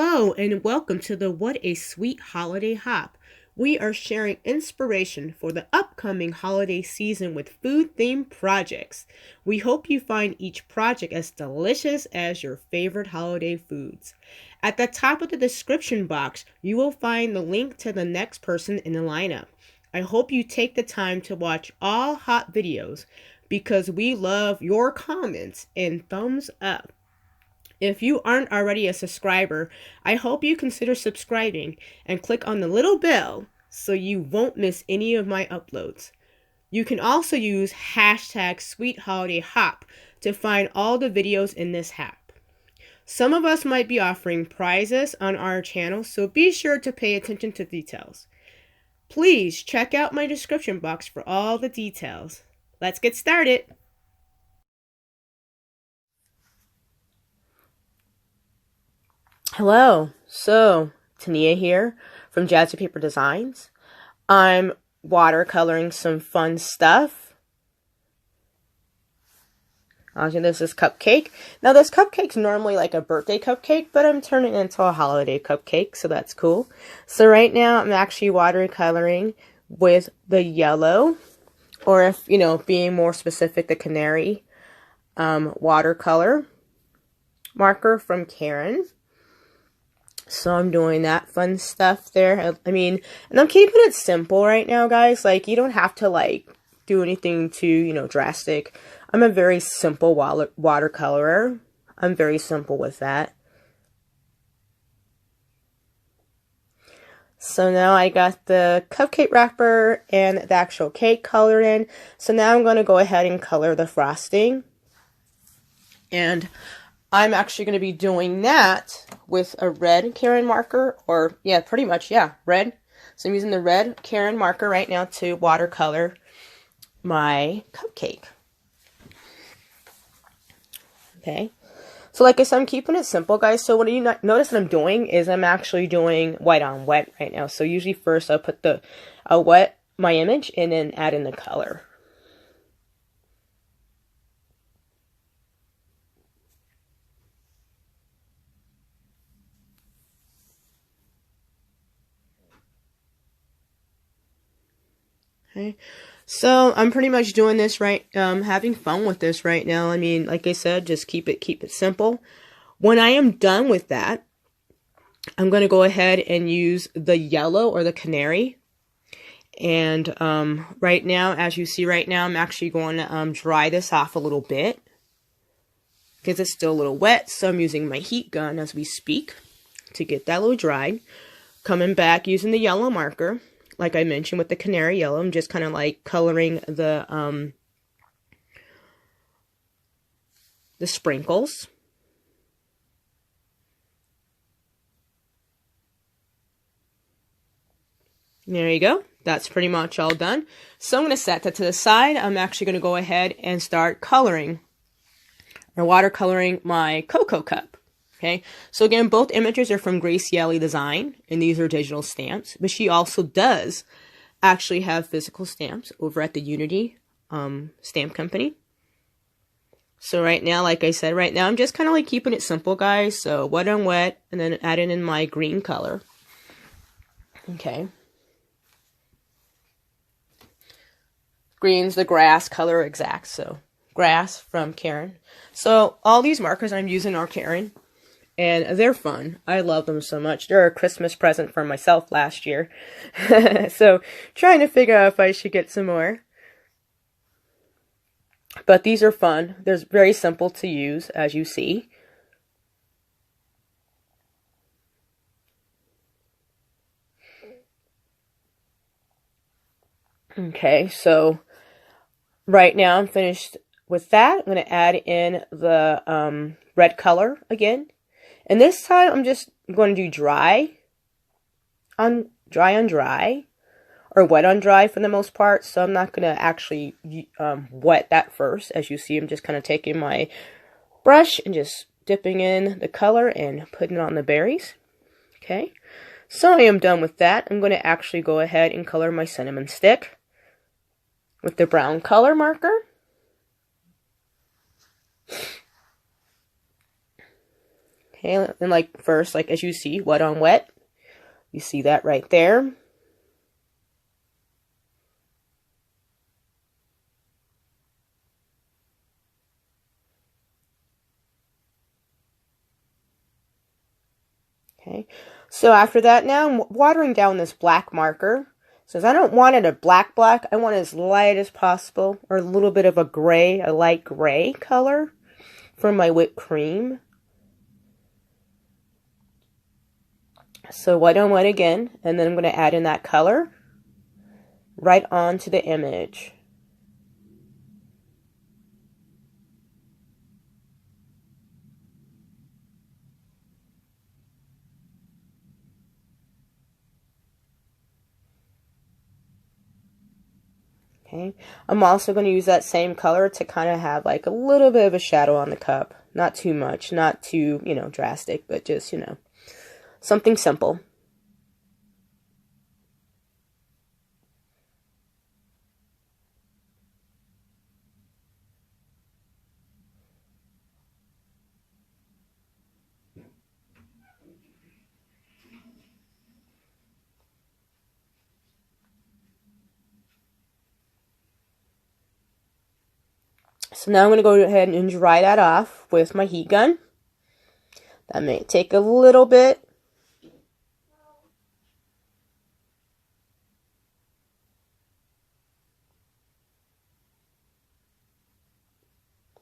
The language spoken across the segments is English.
Hello and welcome to the What a Sweet Holiday Hop. We are sharing inspiration for the upcoming holiday season with food-themed projects. We hope you find each project as delicious as your favorite holiday foods. At the top of the description box, you will find the link to the next person in the lineup. I hope you take the time to watch all hot videos because we love your comments and thumbs up. If you aren't already a subscriber, I hope you consider subscribing and click on the little bell so you won't miss any of my uploads. You can also use hashtag #SweetHolidayHop to find all the videos in this app. Some of us might be offering prizes on our channel, so be sure to pay attention to details. Please check out my description box for all the details. Let's get started. Hello, Tenia here from Graciellie Designs. I'm watercoloring some fun stuff. This is cupcake. Now this cupcake's normally like a birthday cupcake, but I'm turning it into a holiday cupcake, so that's cool. So right now I'm actually watercoloring with the yellow, or if, being more specific, the canary watercolor marker from Karen. So I'm doing that fun stuff there. And I'm keeping it simple right now, guys. Like, you don't have to, do anything too, drastic. I'm a very simple watercolorer. I'm very simple with that. So now I got the cupcake wrapper and the actual cake colored in. So now I'm going to go ahead and color the frosting. And I'm actually going to be doing that with a red Karen marker, or pretty much, red. So I'm using the red Karen marker right now to watercolor my cupcake. Okay. So like I said, I'm keeping it simple, guys. So what you notice that I'm doing is I'm actually doing white on wet right now. So usually first I'll wet my image and then add in the color. Okay, so I'm pretty much doing this having fun with this right now. Like I said, just keep it simple. When I am done with that, I'm going to go ahead and use the yellow or the canary. And right now, as you see right now, I'm actually going to dry this off a little bit because it's still a little wet. So I'm using my heat gun as we speak to get that a little dried. Coming back using the yellow marker. Like I mentioned with the canary yellow, I'm just kind of like coloring the sprinkles. There you go. That's pretty much all done. So I'm going to set that to the side. I'm actually going to go ahead and start coloring or watercoloring my cocoa cup. Okay, so again, both images are from Graciellie Design, and these are digital stamps, but she also does actually have physical stamps over at the Unity stamp company. So right now, like I said, right now I'm just kind of like keeping it simple, guys. So wet on wet, and then adding in my green color. Okay. Green's the grass color exact, so grass from Karen. So all these markers I'm using are Karen. And they're fun. I love them so much. They're a Christmas present for myself last year. So, trying to figure out if I should get some more. But these are fun. They're very simple to use, as you see. Okay, so right now I'm finished with that. I'm going to add in the red color again. And this time I'm just going to do dry on dry, or wet on dry for the most part. So I'm not going to actually wet that first. As you see, I'm just kind of taking my brush and just dipping in the color and putting it on the berries. Okay, so I am done with that. I'm going to actually go ahead and color my cinnamon stick with the brown color marker. Okay, and like first, like as you see, wet on wet. You see that right there. Okay, so after that, now I'm watering down this black marker. Since I don't want it a black, I want it as light as possible, or a little bit of a gray, a light gray color for my whipped cream. So wet on wet again, and then I'm going to add in that color right onto the image. Okay, I'm also going to use that same color to kind of have like a little bit of a shadow on the cup. Not too much, not too, drastic, but just, something simple. So now I'm going to go ahead and dry that off with my heat gun. That may take a little bit.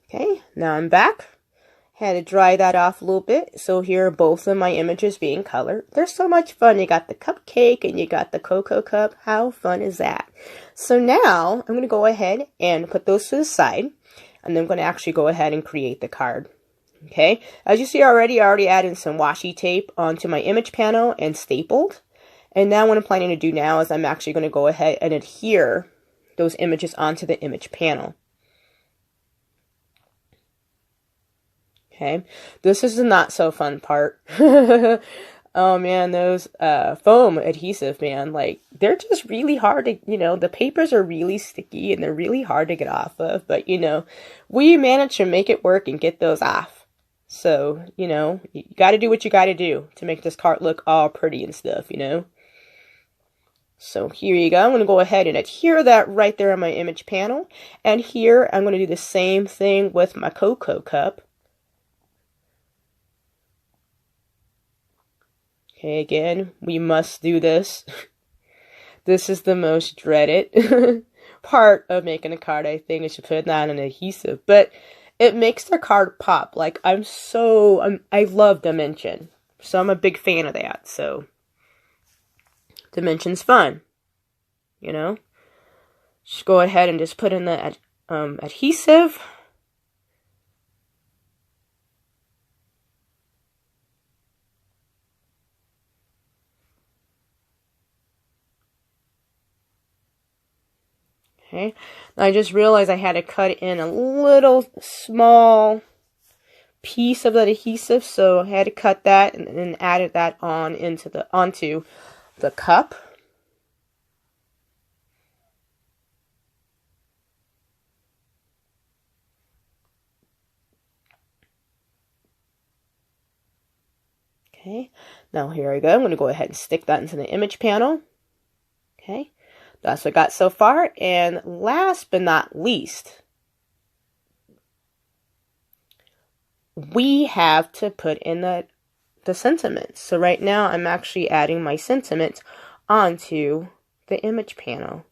Okay, now I'm back. Had to dry that off a little bit. So here are both of my images being colored. They're so much fun. You got the cupcake and you got the cocoa cup. How fun is that? So now I'm going to go ahead and put those to the side. And then I'm going to actually go ahead and create the card. Okay, as you see already, I already added some washi tape onto my image panel and stapled. And now what I'm planning to do now is I'm actually going to go ahead and adhere those images onto the image panel. Okay, this is the not so fun part. Oh man, those foam adhesive, man, like they're just really hard to, the papers are really sticky and they're really hard to get off of, but we managed to make it work and get those off. So, you got to do what you got to do to make this card look all pretty and stuff, So here you go. I'm going to go ahead and adhere that right there on my image panel. And here I'm going to do the same thing with my cocoa cup. Okay, again, we must do this. This is the most dreaded part of making a card, I think, is to put down an adhesive. But it makes the card pop. Like, I love dimension. So I'm a big fan of that. So, dimension's fun. Just go ahead and just put in the adhesive. Okay, I just realized I had to cut in a little small piece of that adhesive, so I had to cut that and added that onto the cup. Okay, now here I go. I'm going to go ahead and stick that into the image panel. Okay. That's what I got so far. And last but not least, we have to put in the sentiments. So right now I'm actually adding my sentiments onto the image panel.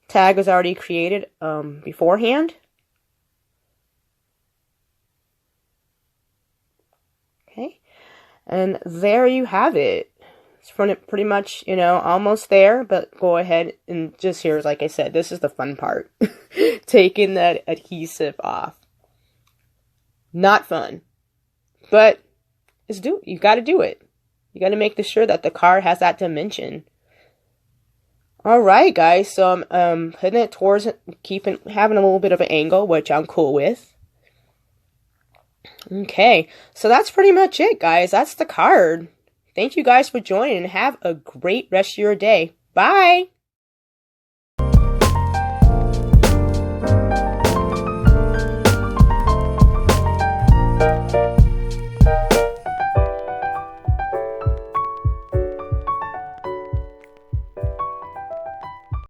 Tag was already created beforehand. Okay. And there you have it. It's pretty much, almost there, but go ahead and just here, like I said, this is the fun part. Taking that adhesive off. Not fun. But you got to do it. You got to make sure that the card has that dimension. Alright, guys, so I'm putting it towards having a little bit of an angle, which I'm cool with. Okay, so that's pretty much it, guys. That's the card. Thank you guys for joining and have a great rest of your day. Bye!